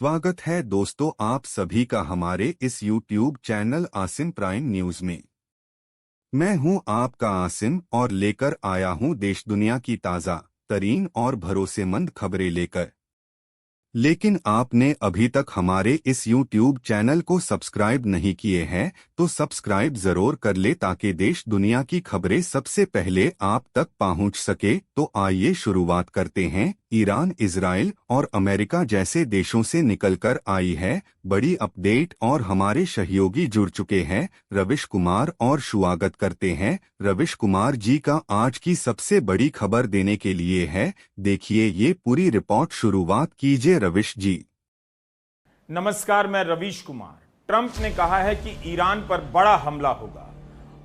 स्वागत है दोस्तों आप सभी का हमारे इस YouTube channel Asim prime news में। मैं हूं आपका आसिम और लेकर आया हूं देश दुनिया की ताज़ा तरीन और भरोसेमंद खबरें लेकर। लेकिन आपने अभी तक हमारे इस YouTube चैनल को सब्सक्राइब नहीं किए हैं तो सब्सक्राइब जरूर कर ले ताकि देश दुनिया की खबरें सबसे पहले आप तक पहुंच सके। तो आइए शुरुआत करते हैं। ईरान, इजराइल और अमेरिका जैसे देशों से निकलकर आई है बड़ी अपडेट और हमारे सहयोगी जुड़ चुके हैं रविश कुमार और स्वागत करते हैं रविश कुमार जी का आज की सबसे बड़ी खबर देने के लिए है। देखिए ये पूरी रिपोर्ट, शुरुआत कीजिए रविश जी। नमस्कार, मैं रविश कुमार। ट्रंप ने कहा है कि ईरान पर बड़ा हमला होगा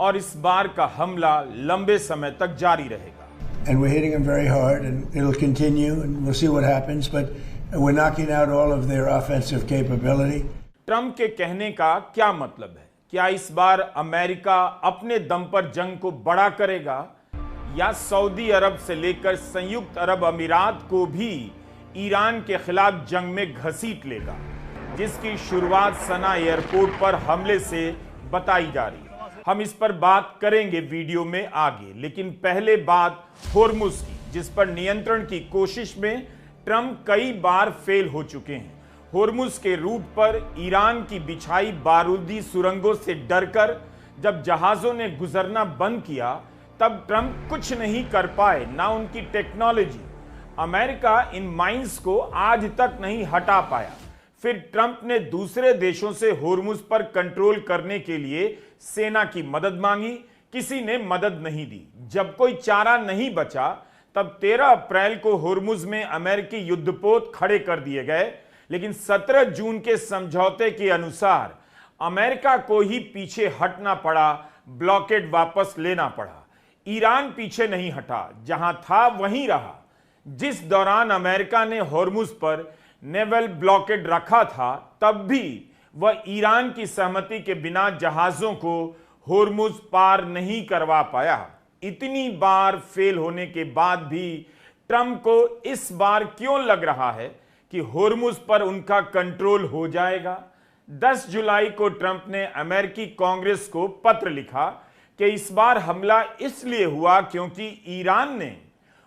और इस बार का हमला लंबे समय तक जारी रहेगा। And we're hitting them very hard, and it'll continue, and we'll see what happens. But we're knocking out all of their offensive capability. Trump के कहने का क्या मतलब है? क्या इस बार अमेरिका अपने दम पर जंग को बड़ा करेगा या सऊदी अरब से लेकर संयुक्त अरब अमीरात को भी ईरान के खिलाफ जंग में घसीट लेगा, जिसकी शुरुआत सना एयरपोर्ट पर हमले से बताई जा रही है। हम इस पर बात करेंगे वीडियो में आगे, लेकिन पहले बात होर्मुज की, जिस पर नियंत्रण की कोशिश में ट्रंप कई बार फेल हो चुके हैं। होर्मुज के रूट पर ईरान की बिछाई बारूदी सुरंगों से डरकर जब जहाजों ने गुजरना बंद किया तब ट्रंप कुछ नहीं कर पाए, ना उनकी टेक्नोलॉजी। अमेरिका इन माइंस को आज तक नहीं हटा पाया। फिर ट्रंप ने दूसरे देशों से होर्मुज पर कंट्रोल करने के लिए सेना की मदद मांगी, किसी ने मदद नहीं दी। जब कोई चारा नहीं बचा तब 13 अप्रैल को होर्मुज में अमेरिकी युद्धपोत खड़े कर दिए गए, लेकिन 17 जून के समझौते के अनुसार अमेरिका को ही पीछे हटना पड़ा, ब्लॉकेड वापस लेना पड़ा। ईरान पीछे नहीं हटा, जहां था वहीं रहा। जिस दौरान अमेरिका ने होर्मुज पर नेवल ब्लॉकेड रखा था तब भी वह ईरान की सहमति के बिना जहाजों को होर्मुज पार नहीं करवा पाया। इतनी बार फेल होने के बाद भी ट्रंप को इस बार क्यों लग रहा है कि होर्मुज पर उनका कंट्रोल हो जाएगा? 10 जुलाई को ट्रंप ने अमेरिकी कांग्रेस को पत्र लिखा कि इस बार हमला इसलिए हुआ क्योंकि ईरान ने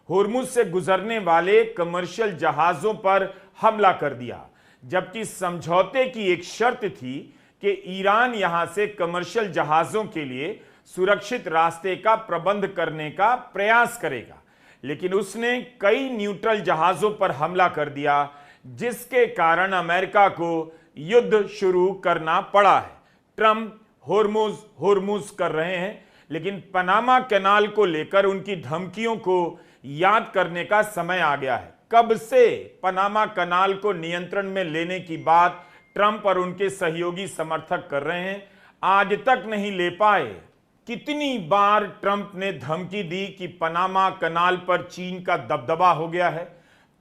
होर्मुज से गुजरने वाले कमर्शियल जहाजों पर हमला कर दिया, जबकि समझौते की एक शर्त थी कि ईरान यहां से कमर्शियल जहाजों के लिए सुरक्षित रास्ते का प्रबंध करने का प्रयास करेगा। लेकिन उसने कई न्यूट्रल जहाजों पर हमला कर दिया, जिसके कारण अमेरिका को युद्ध शुरू करना पड़ा है। ट्रंप होर्मुज कर रहे हैं, लेकिन पनामा कैनाल को लेकर उनकी धमकियों को याद करने का समय आ गया है। कब से पनामा कैनाल को नियंत्रण में लेने की बात ट्रंप और उनके सहयोगी समर्थक कर रहे हैं, आज तक नहीं ले पाए। कितनी बार ट्रंप ने धमकी दी कि पनामा कैनाल पर चीन का दबदबा हो गया है।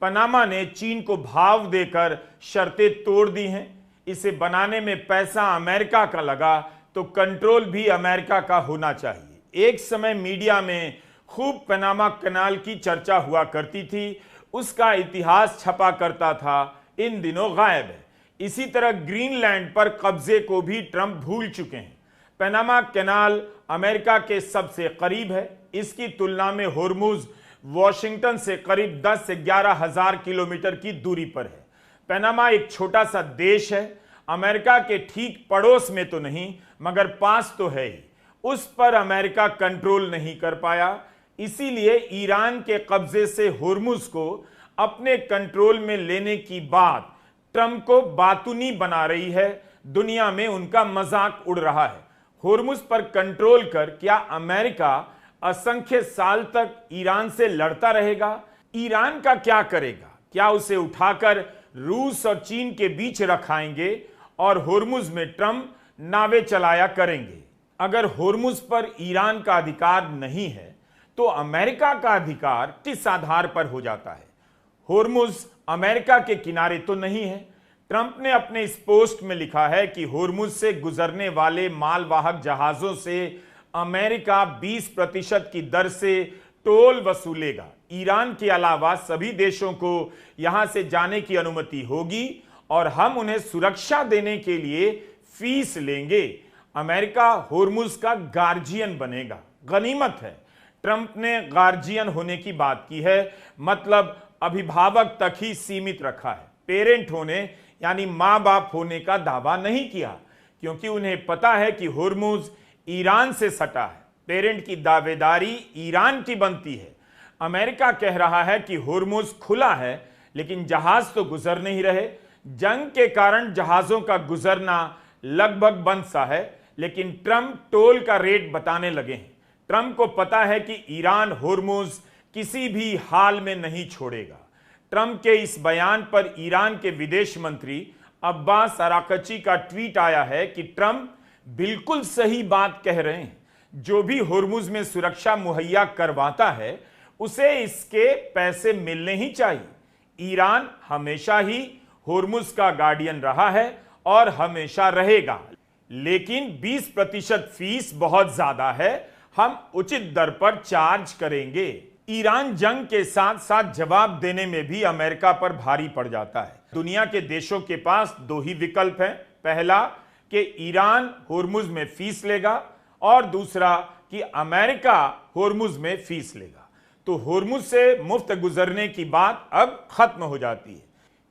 पनामा ने चीन को भाव देकर शर्तें तोड़ दी हैं। इसे बनाने में पैसा अमेरिका का लगा तो कंट्रोल भी अमेरिका का होना चाहिए। एक समय मीडिया में खूब पनामा कैनाल की चर्चा हुआ करती थी, उसका इतिहास छपा करता था, इन दिनों गायब है। इसी तरह ग्रीनलैंड पर कब्जे को भी ट्रंप भूल चुके हैं। पनामा कैनाल अमेरिका के सबसे करीब है। इसकी तुलना में होर्मुज वॉशिंगटन से करीब 10 से 11 हजार किलोमीटर की दूरी पर है। पनामा एक छोटा सा देश है, अमेरिका के ठीक पड़ोस में तो नहीं मगर पास तो है ही। उस पर अमेरिका कंट्रोल नहीं कर पाया, इसीलिए ईरान के कब्जे से होर्मुज को अपने कंट्रोल में लेने की बात ट्रंप को बातूनी बना रही है। दुनिया में उनका मजाक उड़ रहा है। होर्मुज पर कंट्रोल कर क्या अमेरिका असंख्य साल तक ईरान से लड़ता रहेगा? ईरान का क्या करेगा? क्या उसे उठाकर रूस और चीन के बीच रखाएंगे और होर्मुज में ट्रंप नावें चलाया करेंगे? अगर होर्मुज पर ईरान का अधिकार नहीं है तो अमेरिका का अधिकार किस आधार पर हो जाता है? होर्मुज अमेरिका के किनारे तो नहीं है। ट्रंप ने अपने इस पोस्ट में लिखा है कि होर्मुज से गुजरने वाले मालवाहक जहाजों से अमेरिका 20% की दर से टोल वसूलेगा। ईरान के अलावा सभी देशों को यहां से जाने की अनुमति होगी और हम उन्हें सुरक्षा देने के लिए फीस लेंगे। अमेरिका होर्मुज का गार्जियन बनेगा। गनीमत है ट्रंप ने गार्जियन होने की बात की है, मतलब अभिभावक तक ही सीमित रखा है। पेरेंट होने यानी मां बाप होने का दावा नहीं किया, क्योंकि उन्हें पता है कि होर्मुज ईरान से सटा है। पेरेंट की दावेदारी ईरान की बनती है। अमेरिका कह रहा है कि होर्मुज खुला है, लेकिन जहाज तो गुजर नहीं रहे। जंग के कारण जहाजों का गुजरना लगभग बंद सा है, लेकिन ट्रंप टोल का रेट बताने लगे हैं। ट्रंप को पता है कि ईरान होर्मुज किसी भी हाल में नहीं छोड़ेगा। ट्रंप के इस बयान पर ईरान के विदेश मंत्री अब्बास अराकची का ट्वीट आया है कि ट्रंप बिल्कुल सही बात कह रहे हैं। जो भी होर्मुज में सुरक्षा मुहैया करवाता है उसे इसके पैसे मिलने ही चाहिए। ईरान हमेशा ही होर्मुज का गार्डियन रहा है और हमेशा रहेगा, लेकिन 20% फीस बहुत ज्यादा है। हम उचित दर पर चार्ज करेंगे। ईरान जंग के साथ साथ जवाब देने में भी अमेरिका पर भारी पड़ जाता है। दुनिया के देशों के पास दो ही विकल्प हैं। पहला कि ईरान होर्मुज में फीस लेगा और दूसरा कि अमेरिका होर्मुज में फीस लेगा। तो होर्मुज से मुफ्त गुजरने की बात अब खत्म हो जाती है।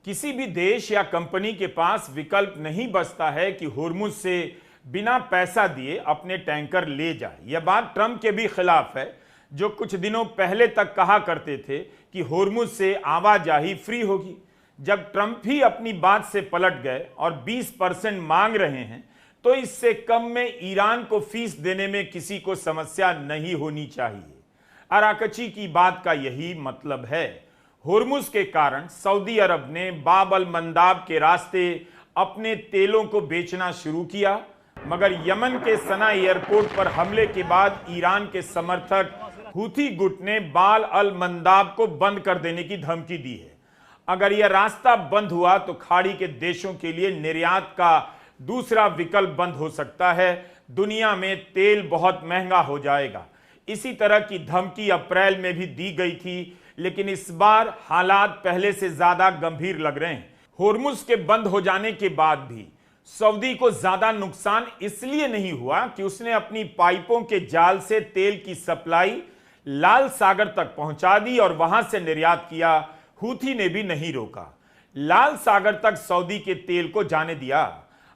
किसी भी देश या कंपनी के पास विकल्प नहीं बचता है कि होर्मुज से बिना पैसा दिए अपने टैंकर ले जाए। यह बात ट्रंप के भी खिलाफ है, जो कुछ दिनों पहले तक कहा करते थे कि होर्मुज से आवाजाही फ्री होगी। जब ट्रंप ही अपनी बात से पलट गए और 20% मांग रहे हैं, तो इससे कम में ईरान को फीस देने में किसी को समस्या नहीं होनी चाहिए। अराकची की बात का यही मतलब है। होर्मुज के कारण सऊदी अरब ने बाब अल मंदाब के रास्ते अपने तेलों को बेचना शुरू किया, मगर यमन के सना एयरपोर्ट पर हमले के बाद ईरान के समर्थक हूथी गुट ने बाब अल मंदाब को बंद कर देने की धमकी दी है। अगर यह रास्ता बंद हुआ तो खाड़ी के देशों के लिए निर्यात का दूसरा विकल्प बंद हो सकता है। दुनिया में तेल बहुत महंगा हो जाएगा। इसी तरह की धमकी अप्रैल में भी दी गई थी, लेकिन इस बार हालात पहले से ज्यादा गंभीर लग रहे हैं। होर्मुज के बंद हो जाने के बाद भी सऊदी को ज्यादा नुकसान इसलिए नहीं हुआ कि उसने अपनी पाइपों के जाल से तेल की सप्लाई लाल सागर तक पहुंचा दी और वहां से निर्यात किया। हूथी ने भी नहीं रोका, लाल सागर तक सऊदी के तेल को जाने दिया।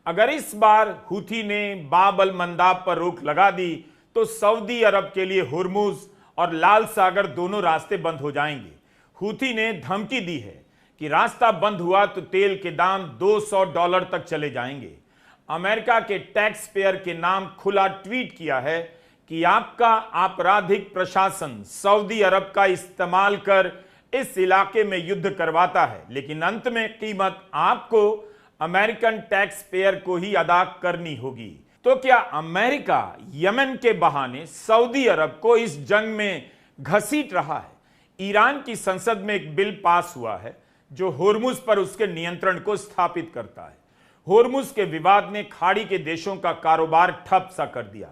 अगर इस बार हूथी ने बाब अल मंदाब पर रोक लगा दी तो सऊदी अरब के लिए होर्मुज और लाल सागर दोनों रास्ते बंद हो जाएंगे। हूथी ने धमकी दी है कि रास्ता बंद हुआ तो तेल के दाम $200 तक चले जाएंगे। अमेरिका के टैक्स पेयर के नाम खुला ट्वीट किया है कि आपका आपराधिक प्रशासन सऊदी अरब का इस्तेमाल कर इस इलाके में युद्ध करवाता है, लेकिन अंत में कीमत आपको अमेरिकन टैक्स पेयर को ही अदा करनी होगी। तो क्या अमेरिका यमन के बहाने सऊदी अरब को इस जंग में घसीट रहा है? ईरान की संसद में एक बिल पास हुआ है जो होर्मुज पर उसके नियंत्रण को स्थापित करता है। होर्मुज के विवाद ने खाड़ी के देशों का कारोबार ठप सा कर दिया।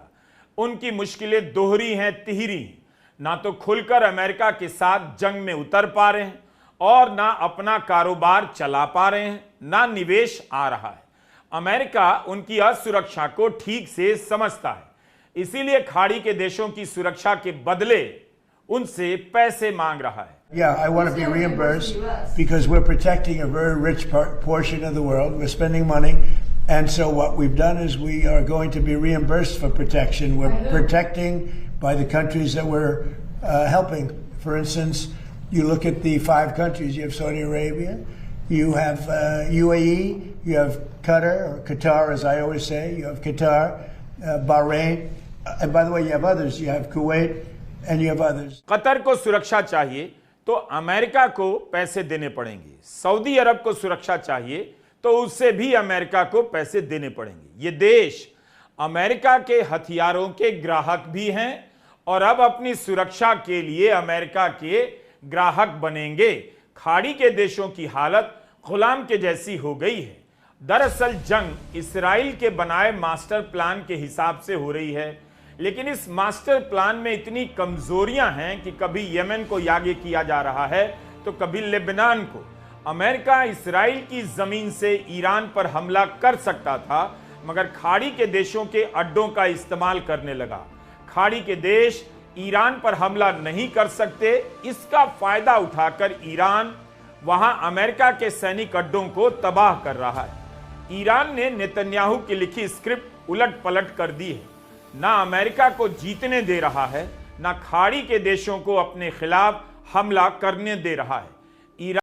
उनकी मुश्किलें दोहरी हैं, तिहरी हैं। ना तो खुलकर अमेरिका के साथ जंग में उतर पा रहे हैं और ना अपना कारोबार चला पा रहे हैं, ना निवेश आ रहा है। अमेरिका उनकी असुरक्षा को ठीक से समझता है, इसीलिए खाड़ी के देशों की सुरक्षा के बदले उनसे पैसे मांग रहा है। Yeah, I want to be reimbursed because we're protecting a very rich portion of the world. We're spending money. And so what we've done is we are going to be reimbursed for protection. We're protecting by the countries that we're helping. For instance, you look at the 5 countries. You have Saudi Arabia, you have UAE, you have Qatar, or Qatar as I always say, you have Qatar, Bahrain, and by the way, you have others. You have Kuwait and you have others. Qatar को सुरक्षा चाहिए तो America को पैसे देने पड़ेंगे। Saudi अरब को सुरक्षा चाहिए तो उससे भी अमेरिका को पैसे देने पड़ेंगे। ये देश अमेरिका के हथियारों के ग्राहक भी हैं और अब अपनी सुरक्षा के लिए अमेरिका के ग्राहक बनेंगे। खाड़ी के देशों की हालत गुलाम के जैसी हो गई है। दरअसल जंग इस्राइल के बनाए मास्टर प्लान के हिसाब से हो रही है, लेकिन इस मास्टर प्लान में इतनी कमजोरियां हैं कि कभी यमन को आगे किया जा रहा है तो कभी लेबनान को। अमेरिका इस्राइल की जमीन से ईरान पर हमला कर सकता था, मगर खाड़ी के देशों के अड्डों का इस्तेमाल करने लगा। खाड़ी के देश ईरान पर हमला नहीं कर सकते, इसका फायदा उठाकर ईरान वहां अमेरिका के सैनिक अड्डों को तबाह कर रहा है। ईरान ने नेतन्याहू की लिखी स्क्रिप्ट उलट पलट कर दी है, ना अमेरिका को जीतने दे रहा है, ना खाड़ी के देशों को अपने खिलाफ हमला करने दे रहा है।